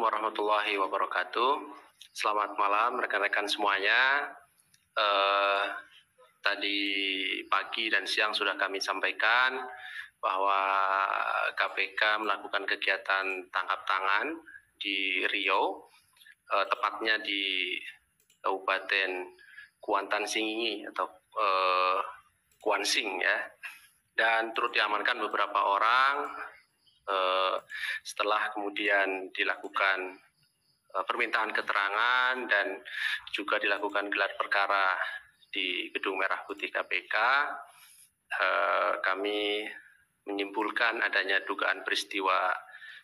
warahmatullahi wabarakatuh. Selamat malam rekan-rekan semuanya. Tadi pagi dan siang sudah kami sampaikan bahwa KPK melakukan kegiatan tangkap tangan di Riau, tepatnya di Kabupaten Kuantan Singingi atau Kuansing ya, dan turut diamankan beberapa orang. Setelah kemudian dilakukan permintaan keterangan dan juga dilakukan gelar perkara di Gedung Merah Putih KPK, kami menyimpulkan adanya dugaan peristiwa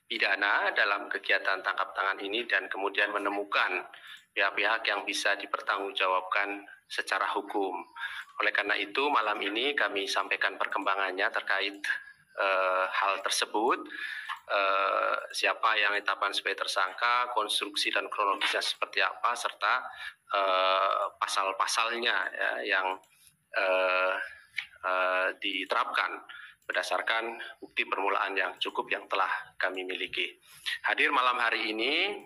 pidana dalam kegiatan tangkap tangan ini dan kemudian menemukan pihak-pihak yang bisa dipertanggungjawabkan secara hukum. Oleh karena itu malam ini kami sampaikan perkembangannya terkait hal tersebut, siapa yang ditetapkan sebagai tersangka, konstruksi dan kronologisnya seperti apa, serta pasal-pasalnya ya, yang diterapkan berdasarkan bukti permulaan yang cukup yang telah kami miliki. Hadir malam hari ini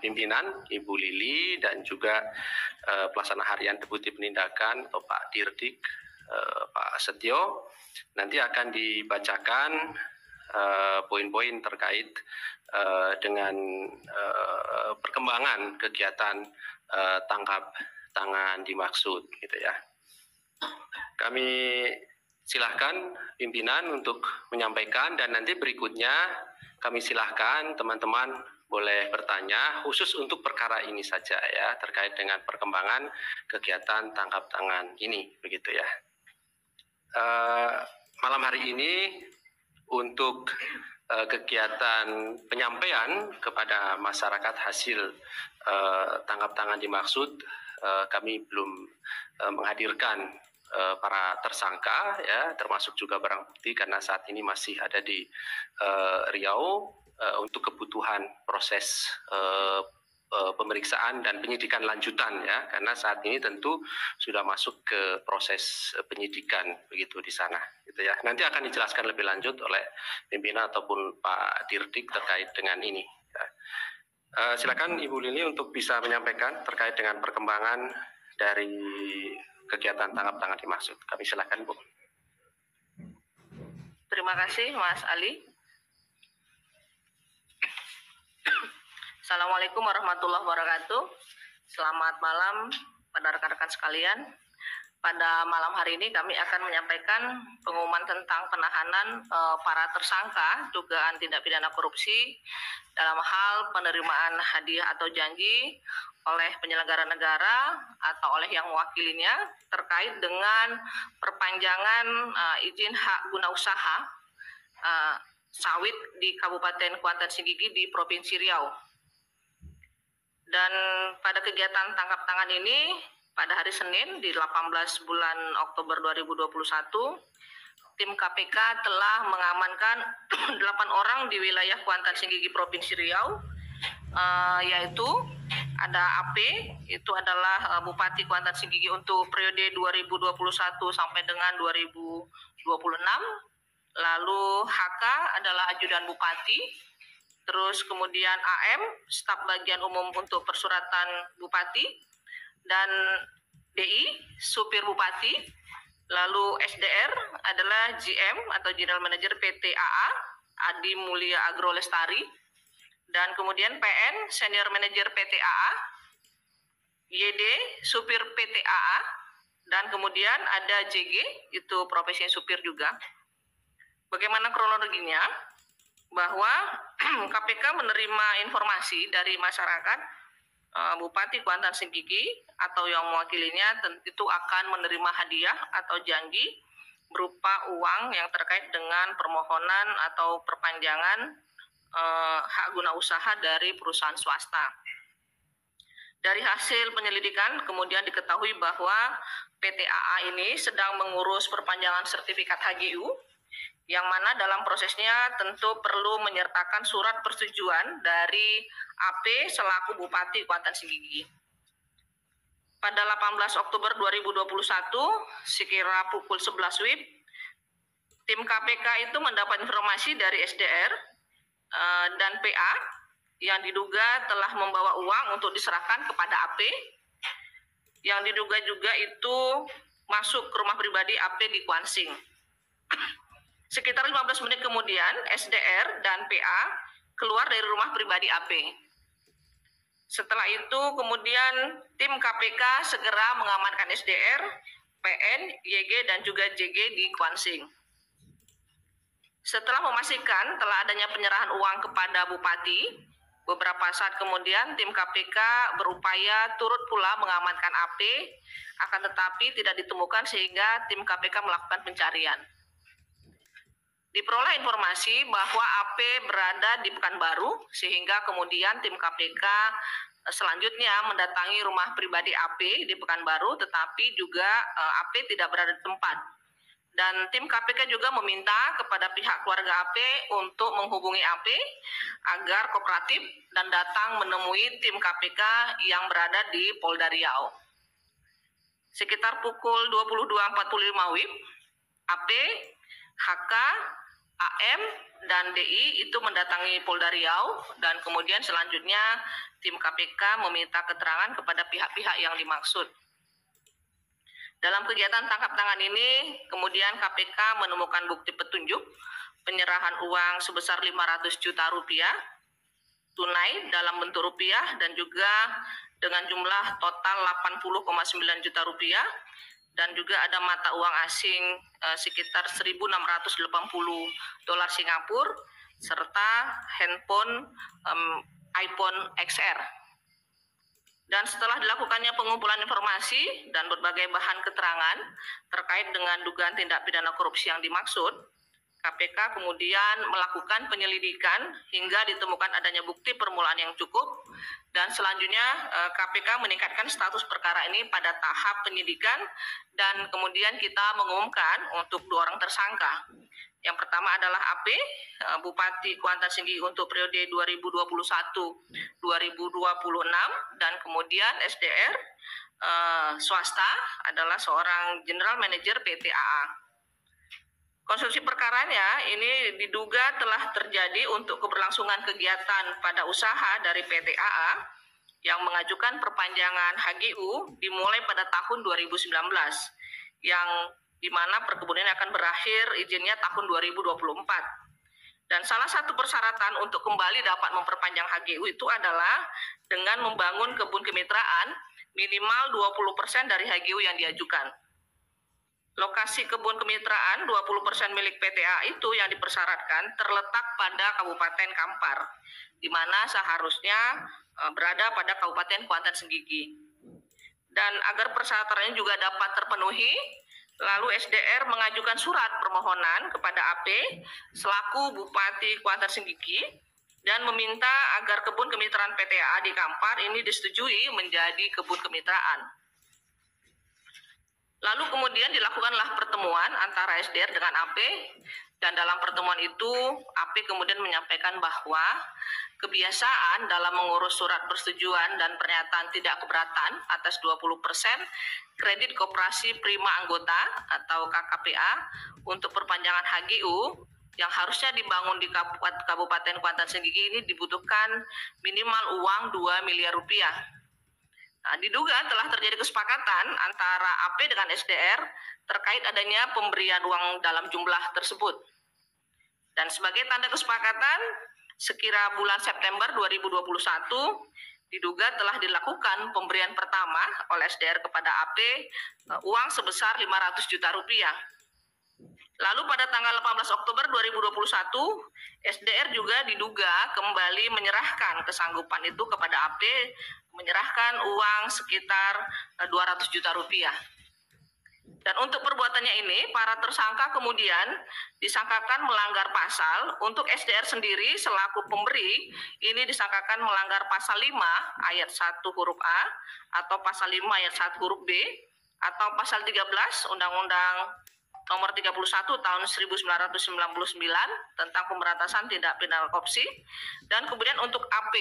pimpinan Ibu Lili dan juga pelaksana harian Deputi Penindakan atau Pak Dirdik, Pak Setio. Nanti akan dibacakan poin-poin terkait dengan perkembangan kegiatan tangkap tangan dimaksud, gitu ya. Kami silahkan pimpinan untuk menyampaikan dan nanti berikutnya kami silahkan teman-teman boleh bertanya khusus untuk perkara ini saja ya, terkait dengan perkembangan kegiatan tangkap tangan ini, begitu ya. Malam hari ini untuk kegiatan penyampaian kepada masyarakat hasil tangkap tangan dimaksud, kami belum menghadirkan para tersangka ya, termasuk juga barang bukti karena saat ini masih ada di Riau untuk kebutuhan proses pemeriksaan dan penyidikan lanjutan ya, karena saat ini tentu sudah masuk ke proses penyidikan begitu di sana gitu ya. Nanti akan dijelaskan lebih lanjut oleh pimpinan ataupun Pak Dirdik terkait dengan ini ya. Silakan Ibu Lili untuk bisa menyampaikan terkait dengan perkembangan dari kegiatan tangkap tangan dimaksud. Kami silakan Bu. Terima kasih Mas Ali. Assalamualaikum warahmatullahi wabarakatuh. Selamat malam pada rekan-rekan sekalian. Pada malam hari ini kami akan menyampaikan pengumuman tentang penahanan para tersangka dugaan tindak pidana korupsi dalam hal penerimaan hadiah atau janji oleh penyelenggara negara atau oleh yang mewakilinya terkait dengan perpanjangan izin hak guna usaha sawit di Kabupaten Kuantan Singgigi di Provinsi Riau. Dan pada kegiatan tangkap tangan ini pada hari Senin di 18 bulan Oktober 2021, tim KPK telah mengamankan 8 orang di wilayah Kuantan Singgigi Provinsi Riau, yaitu ada AP, itu adalah Bupati Kuantan Singgigi untuk periode 2021 sampai dengan 2026. Lalu HK adalah ajudan Bupati. Terus kemudian AM, staf bagian umum untuk persuratan Bupati, dan DI, supir Bupati. Lalu SDR adalah GM atau General Manager PT AA, Adi Mulia Agro Lestari. Dan kemudian PN, Senior Manager PT AA, YD, supir PT AA. Dan kemudian ada JG, itu profesinya supir juga. Bagaimana kronologinya? Bahwa KPK menerima informasi dari masyarakat Bupati Kuantan Singgigi atau yang mewakilinya tentu akan menerima hadiah atau janji berupa uang yang terkait dengan permohonan atau perpanjangan hak guna usaha dari perusahaan swasta. Dari hasil penyelidikan kemudian diketahui bahwa PT AA ini sedang mengurus perpanjangan sertifikat HGU, yang mana dalam prosesnya tentu perlu menyertakan surat persetujuan dari AP selaku Bupati Kuantan Singgigi. Pada 18 Oktober 2021, sekira pukul 11 WIB, tim KPK itu mendapat informasi dari SDR dan PA yang diduga telah membawa uang untuk diserahkan kepada AP, yang diduga juga itu masuk ke rumah pribadi AP di Kuansing. Sekitar 15 menit kemudian, SDR dan PA keluar dari rumah pribadi AP. Setelah itu kemudian tim KPK segera mengamankan SDR, PN, YG, dan juga JG di Kuansing. Setelah memastikan telah adanya penyerahan uang kepada Bupati, beberapa saat kemudian tim KPK berupaya turut pula mengamankan AP, akan tetapi tidak ditemukan sehingga tim KPK melakukan pencarian. Diperoleh informasi bahwa AP berada di Pekanbaru, sehingga kemudian tim KPK selanjutnya mendatangi rumah pribadi AP di Pekanbaru, tetapi juga AP tidak berada di tempat. Dan tim KPK juga meminta kepada pihak keluarga AP untuk menghubungi AP agar kooperatif dan datang menemui tim KPK yang berada di Polda Riau. Sekitar pukul 22.45 WIB, AP, HK, AM, dan DI itu mendatangi Polda Riau, dan kemudian selanjutnya tim KPK meminta keterangan kepada pihak-pihak yang dimaksud. Dalam kegiatan tangkap tangan ini, kemudian KPK menemukan bukti petunjuk penyerahan uang sebesar 500 juta rupiah tunai dalam bentuk rupiah dan juga dengan jumlah total 80,9 juta rupiah, dan juga ada mata uang asing sekitar 1.680 dolar Singapura serta handphone iPhone XR. Dan setelah dilakukannya pengumpulan informasi dan berbagai bahan keterangan terkait dengan dugaan tindak pidana korupsi yang dimaksud, KPK kemudian melakukan penyelidikan hingga ditemukan adanya bukti permulaan yang cukup, dan selanjutnya KPK meningkatkan status perkara ini pada tahap penyidikan, dan kemudian kita mengumumkan untuk 2 orang tersangka. Yang pertama adalah AP, Bupati Kuantan Senggigi untuk periode 2021-2026, dan kemudian SDR swasta adalah seorang General Manager PT AA. Konstruksi perkaranya ini diduga telah terjadi untuk keberlangsungan kegiatan pada usaha dari PT AA yang mengajukan perpanjangan HGU dimulai pada tahun 2019, yang di mana perkebunan akan berakhir izinnya tahun 2024. Dan salah satu persyaratan untuk kembali dapat memperpanjang HGU itu adalah dengan membangun kebun kemitraan minimal 20% dari HGU yang diajukan. Lokasi kebun kemitraan 20% milik PTA itu yang dipersyaratkan terletak pada Kabupaten Kampar, di mana seharusnya berada pada Kabupaten Kuantan Senggigi. Dan agar persyaratan ini juga dapat terpenuhi, lalu SDR mengajukan surat permohonan kepada AP selaku Bupati Kuantan Senggigi dan meminta agar kebun kemitraan PTA di Kampar ini disetujui menjadi kebun kemitraan. Lalu kemudian dilakukanlah pertemuan antara SDR dengan AP, dan dalam pertemuan itu AP kemudian menyampaikan bahwa kebiasaan dalam mengurus surat persetujuan dan pernyataan tidak keberatan atas 20% kredit koperasi prima anggota atau KKPA untuk perpanjangan HGU yang harusnya dibangun di Kabupaten Kuantan Senggigi ini dibutuhkan minimal uang 2 miliar rupiah. Nah, diduga telah terjadi kesepakatan antara AP dengan SDR terkait adanya pemberian uang dalam jumlah tersebut. Dan sebagai tanda kesepakatan, sekira bulan September 2021, diduga telah dilakukan pemberian pertama oleh SDR kepada AP uang sebesar 500 juta rupiah. Lalu pada tanggal 18 Oktober 2021, SDR juga diduga kembali menyerahkan kesanggupan itu kepada AP, menyerahkan uang sekitar 200 juta rupiah. Dan untuk perbuatannya ini, para tersangka kemudian disangkakan melanggar pasal. Untuk SDR sendiri selaku pemberi, ini disangkakan melanggar pasal 5 ayat 1 huruf A, atau pasal 5 ayat 1 huruf B, atau pasal 13 Undang-Undang Nomor 31 Tahun 1999 tentang pemberantasan tindak pidana korupsi. Dan kemudian untuk AP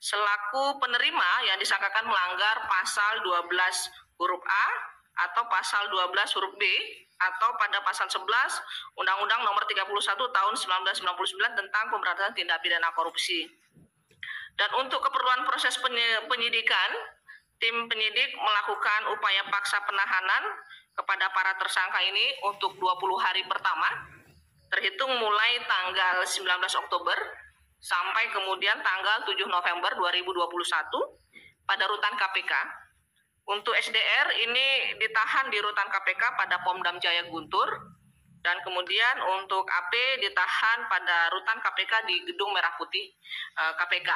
selaku penerima yang disangkakan melanggar pasal 12 huruf A atau pasal 12 huruf B atau pada pasal 11 Undang-Undang Nomor 31 Tahun 1999 tentang pemberantasan tindak pidana korupsi. Dan untuk keperluan proses penyidikan, tim penyidik melakukan upaya paksa penahanan kepada para tersangka ini untuk 20 hari pertama, terhitung mulai tanggal 19 Oktober sampai kemudian tanggal 7 November 2021 pada rutan KPK. Untuk SDR ini ditahan di rutan KPK pada Pomdam Jaya Guntur, dan kemudian untuk AP ditahan pada rutan KPK di Gedung Merah Putih KPK.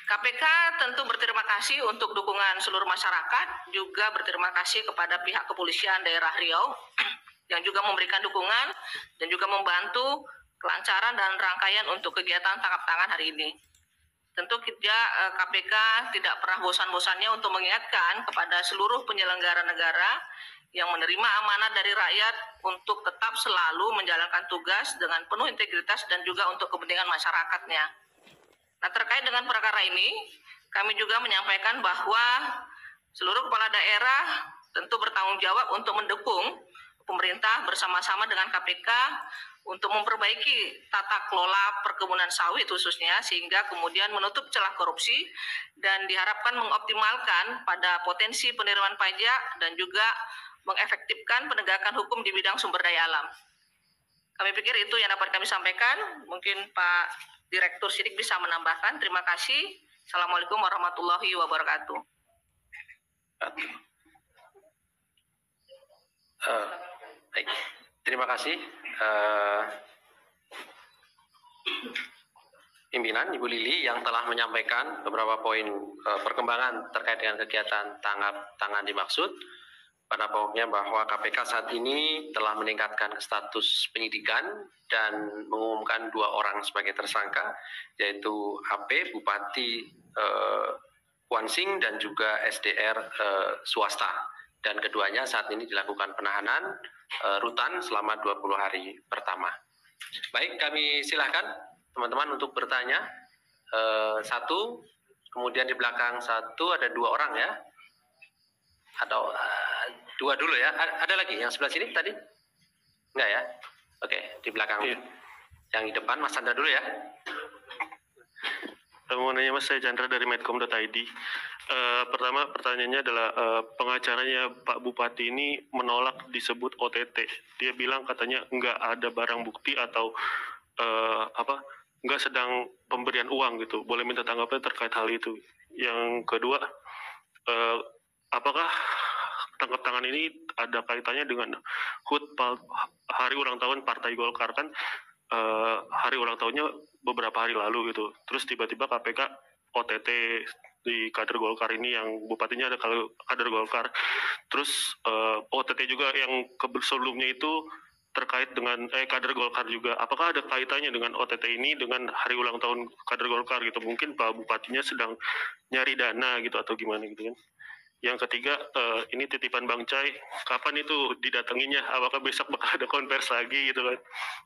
KPK tentu berterima kasih untuk dukungan seluruh masyarakat, juga berterima kasih kepada pihak kepolisian daerah Riau yang juga memberikan dukungan dan juga membantu kelancaran dan rangkaian untuk kegiatan tangkap tangan hari ini. Tentu KPK tidak pernah bosan-bosannya untuk mengingatkan kepada seluruh penyelenggara negara yang menerima amanat dari rakyat untuk tetap selalu menjalankan tugas dengan penuh integritas dan juga untuk kepentingan masyarakatnya. Nah, terkait dengan perkara ini, kami juga menyampaikan bahwa seluruh kepala daerah tentu bertanggung jawab untuk mendukung pemerintah bersama-sama dengan KPK untuk memperbaiki tata kelola perkebunan sawit khususnya, sehingga kemudian menutup celah korupsi dan diharapkan mengoptimalkan pada potensi penerimaan pajak dan juga mengefektifkan penegakan hukum di bidang sumber daya alam. Kami pikir itu yang dapat kami sampaikan. Mungkin Pak Direktur Sidik bisa menambahkan. Terima kasih. Assalamualaikum warahmatullahi wabarakatuh. Baik, terima kasih pimpinan Ibu Lili yang telah menyampaikan beberapa poin perkembangan terkait dengan kegiatan tangkap tangan dimaksud. Pada pokoknya bahwa KPK saat ini telah meningkatkan status penyidikan dan mengumumkan 2 orang sebagai tersangka, yaitu HP Bupati Kuansing dan juga SDR swasta. Dan keduanya saat ini dilakukan penahanan rutan selama 20 hari pertama. Baik, kami silakan teman-teman untuk bertanya. 1, kemudian di belakang 1 ada 2 orang ya. Atau 2 dulu ya. Ada lagi yang sebelah sini tadi? Enggak ya? Oke, di belakang. Iya. Yang di depan Mas Chandra dulu ya. Mau nanya Mas, saya Chandra dari medcom.id. Pertama pertanyaannya adalah pengacaranya Pak Bupati ini menolak disebut OTT. Dia bilang katanya nggak ada barang bukti atau nggak sedang pemberian uang gitu. Boleh minta tanggapan terkait hal itu. Yang kedua, apakah tangkap tangan ini ada kaitannya dengan HUT hari ulang tahun Partai Golkar? Kan hari ulang tahunnya beberapa hari lalu gitu. Terus tiba-tiba KPK OTT di kader Golkar ini, yang bupatinya ada kader Golkar. Terus OTT juga yang sebelumnya itu terkait dengan kader Golkar juga. Apakah ada kaitannya dengan OTT ini dengan hari ulang tahun kader Golkar gitu? Mungkin Pak Bupatinya sedang nyari dana gitu atau gimana gitu kan? Yang ketiga, ini titipan Bang Cai, kapan itu didatanginya? Apakah besok bakal ada konversi lagi gitu kan?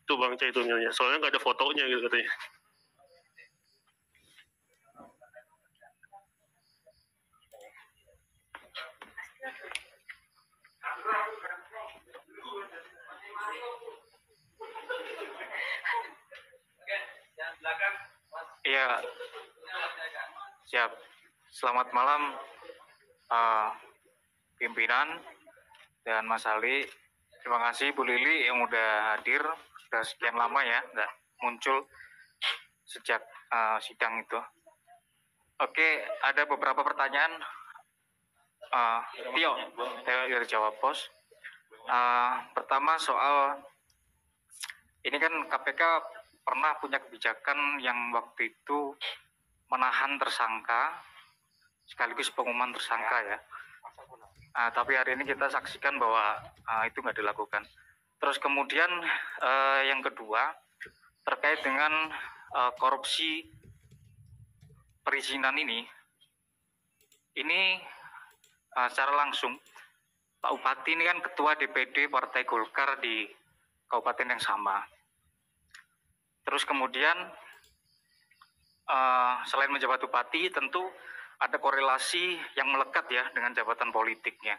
Itu Bang Cai itu nanya. Soalnya nggak ada fotonya gitu katanya. Iya, siap. Selamat malam pimpinan dan Mas Ali. Terima kasih Bu Lili yang udah hadir. Sudah sekian lama ya, nggak muncul sejak sidang itu. Oke, ada beberapa pertanyaan. Tio dari Jawa Pos. Pertama soal ini kan KPK pernah punya kebijakan yang waktu itu menahan tersangka sekaligus pengumuman tersangka ya. Tapi hari ini kita saksikan bahwa itu nggak dilakukan. Terus kemudian yang kedua terkait dengan korupsi perizinan ini secara langsung Pak Bupati ini kan ketua DPD Partai Golkar di kabupaten yang sama. Terus kemudian selain menjabat bupati tentu ada korelasi yang melekat ya dengan jabatan politiknya.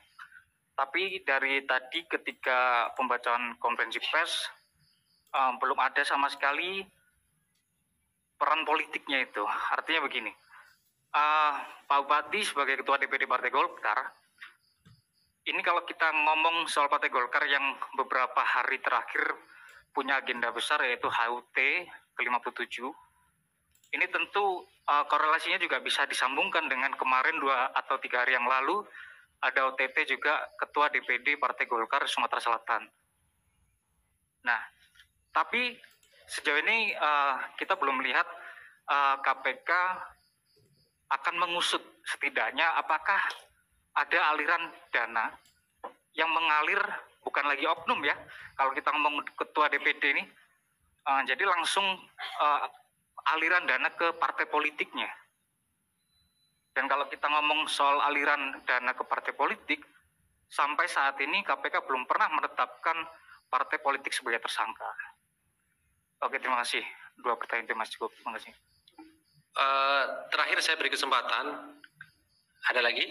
Tapi dari tadi ketika pembacaan konferensi pers belum ada sama sekali peran politiknya itu. Artinya begini, Pak Bupati sebagai Ketua DPD Partai Golkar, ini kalau kita ngomong soal Partai Golkar yang beberapa hari terakhir punya agenda besar yaitu HUT ke-57, ini tentu korelasinya juga bisa disambungkan dengan kemarin 2 atau 3 hari yang lalu ada OTT juga Ketua DPD Partai Golkar Sumatera Selatan. Nah, tapi sejauh ini kita belum melihat KPK akan mengusut setidaknya apakah ada aliran dana yang mengalir, bukan lagi oknum ya, kalau kita ngomong Ketua DPD ini, jadi langsung aliran dana ke partai politiknya. Dan kalau kita ngomong soal aliran dana ke partai politik, sampai saat ini KPK belum pernah menetapkan partai politik sebagai tersangka. Oke, terima kasih. 2 pertanyaan itu Mas, cukup. Terima kasih. Terakhir saya beri kesempatan. Ada lagi?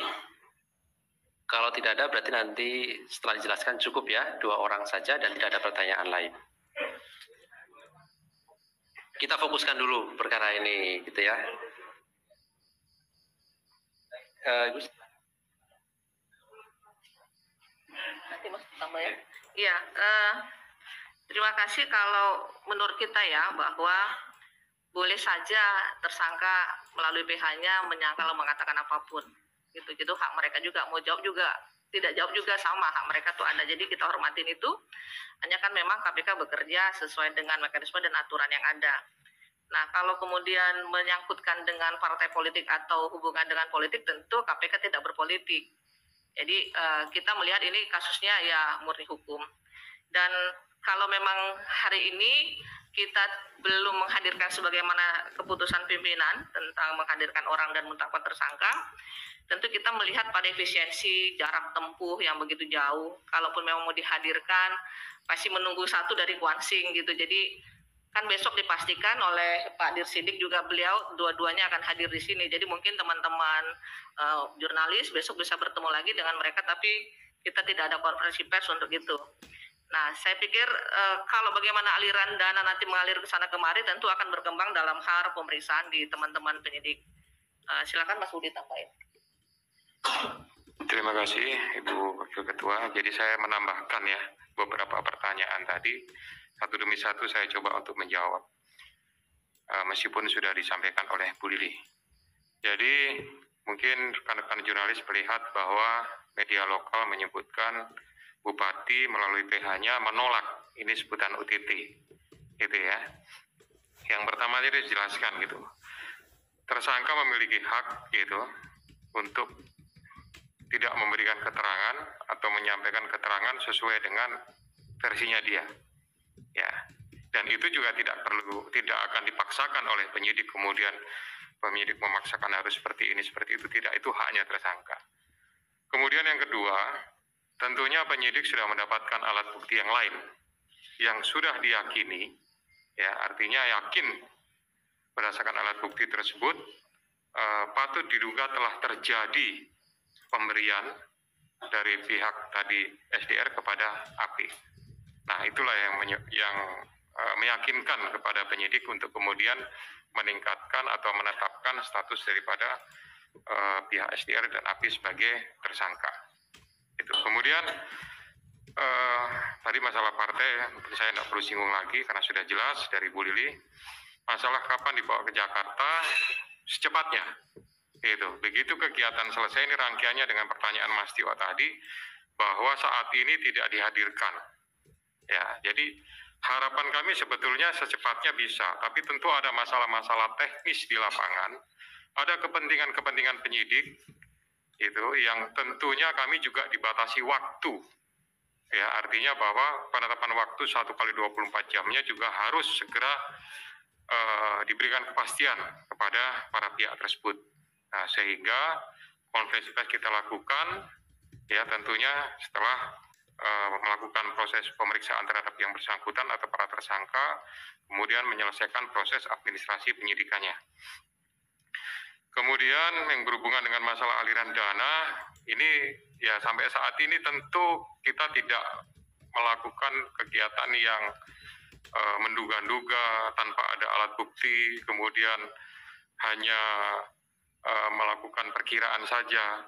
Kalau tidak ada berarti nanti setelah dijelaskan cukup ya, 2 orang saja dan tidak ada pertanyaan lain. Kita fokuskan dulu perkara ini gitu ya. Nanti Mas tambah ya. Iya, terima kasih. Kalau menurut kita ya bahwa boleh saja tersangka melalui PH-nya menyangkal mengatakan apapun. Gitu hak mereka juga, mau jawab juga tidak jawab juga sama, hak mereka tuh ada, jadi kita hormatin itu. Hanya kan memang KPK bekerja sesuai dengan mekanisme dan aturan yang ada. Nah, kalau kemudian menyangkutkan dengan partai politik atau hubungan dengan politik, tentu KPK tidak berpolitik. Jadi kita melihat ini kasusnya ya murni hukum. Dan kalau memang hari ini kita belum menghadirkan sebagaimana keputusan pimpinan tentang menghadirkan orang dan menetapkan tersangka, tentu kita melihat pada efisiensi jarak tempuh yang begitu jauh. Kalaupun memang mau dihadirkan, pasti menunggu satu dari Kuansing gitu. Jadi kan besok dipastikan oleh Pak Dirsidik juga, beliau dua-duanya akan hadir di sini. Jadi mungkin teman-teman jurnalis besok bisa bertemu lagi dengan mereka, tapi kita tidak ada konferensi pers untuk itu. Nah, saya pikir kalau bagaimana aliran dana nanti mengalir ke sana kemari tentu akan berkembang dalam hal pemeriksaan di teman-teman penyidik. Silakan Mas Budi tambahin. Terima kasih Ibu Wakil Ketua. Jadi saya menambahkan ya beberapa pertanyaan tadi. Satu demi satu saya coba untuk menjawab. Meskipun sudah disampaikan oleh Bu Lili. Jadi mungkin rekan-rekan jurnalis melihat bahwa media lokal menyebutkan Bupati melalui PH-nya menolak, ini sebutan UTT, gitu ya. Yang pertama tadi dijelaskan gitu, tersangka memiliki hak gitu untuk tidak memberikan keterangan atau menyampaikan keterangan sesuai dengan versinya dia, ya. Dan itu juga tidak akan dipaksakan oleh penyidik, kemudian penyidik memaksakan harus seperti ini, seperti itu, tidak, itu haknya tersangka. Kemudian yang kedua, tentunya penyidik sudah mendapatkan alat bukti yang lain yang sudah diyakini, ya, artinya yakin berdasarkan alat bukti tersebut patut diduga telah terjadi pemberian dari pihak tadi SDR kepada API. Nah, itulah yang meyakinkan kepada penyidik untuk kemudian meningkatkan atau menetapkan status daripada pihak SDR dan API sebagai tersangka. Itu. Kemudian tadi masalah partai, mungkin saya tidak perlu singgung lagi karena sudah jelas dari Bu Lili. Masalah kapan dibawa ke Jakarta, secepatnya. Gitu. Begitu kegiatan selesai, ini rangkaiannya dengan pertanyaan Mas Tio tadi, bahwa saat ini tidak dihadirkan. Ya, jadi harapan kami sebetulnya secepatnya bisa, tapi tentu ada masalah-masalah teknis di lapangan, ada kepentingan-kepentingan penyidik, itu yang tentunya kami juga dibatasi waktu. Ya, artinya bahwa penetapan waktu 1 kali 24 jamnya juga harus segera diberikan kepastian kepada para pihak tersebut. Nah, sehingga konferensi pers kita lakukan, ya tentunya setelah melakukan proses pemeriksaan terhadap yang bersangkutan atau para tersangka, kemudian menyelesaikan proses administrasi penyidikannya. Kemudian yang berhubungan dengan masalah aliran dana, Ini ya sampai saat ini tentu kita tidak melakukan kegiatan yang menduga-duga tanpa ada alat bukti, kemudian hanya melakukan perkiraan saja.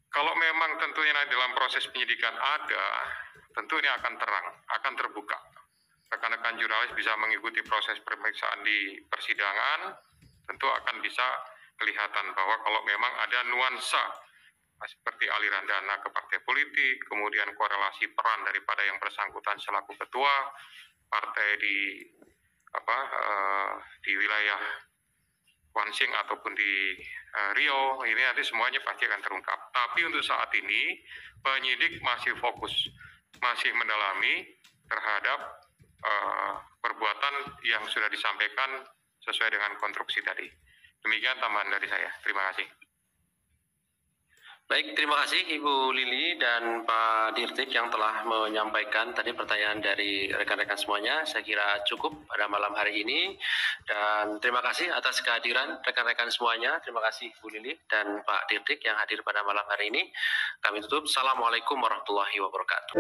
Kalau memang tentunya dalam proses penyidikan ada, tentu ini akan terang, akan terbuka. Rekan-rekan jurnalis bisa mengikuti proses pemeriksaan di persidangan, tentu akan bisa kelihatan bahwa kalau memang ada nuansa seperti aliran dana ke partai politik, kemudian korelasi peran daripada yang bersangkutan selaku ketua partai di wilayah Wansing ataupun di Riau, ini nanti semuanya pasti akan terungkap. Tapi untuk saat ini penyidik masih fokus, masih mendalami terhadap perbuatan yang sudah disampaikan sesuai dengan konstruksi tadi. Demikian tambahan dari saya. Terima kasih. Baik, terima kasih Ibu Lili dan Pak Dirtik yang telah menyampaikan tadi pertanyaan dari rekan-rekan semuanya. Saya kira cukup pada malam hari ini. Dan terima kasih atas kehadiran rekan-rekan semuanya. Terima kasih Ibu Lili dan Pak Dirtik yang hadir pada malam hari ini. Kami tutup. Assalamualaikum warahmatullahi wabarakatuh.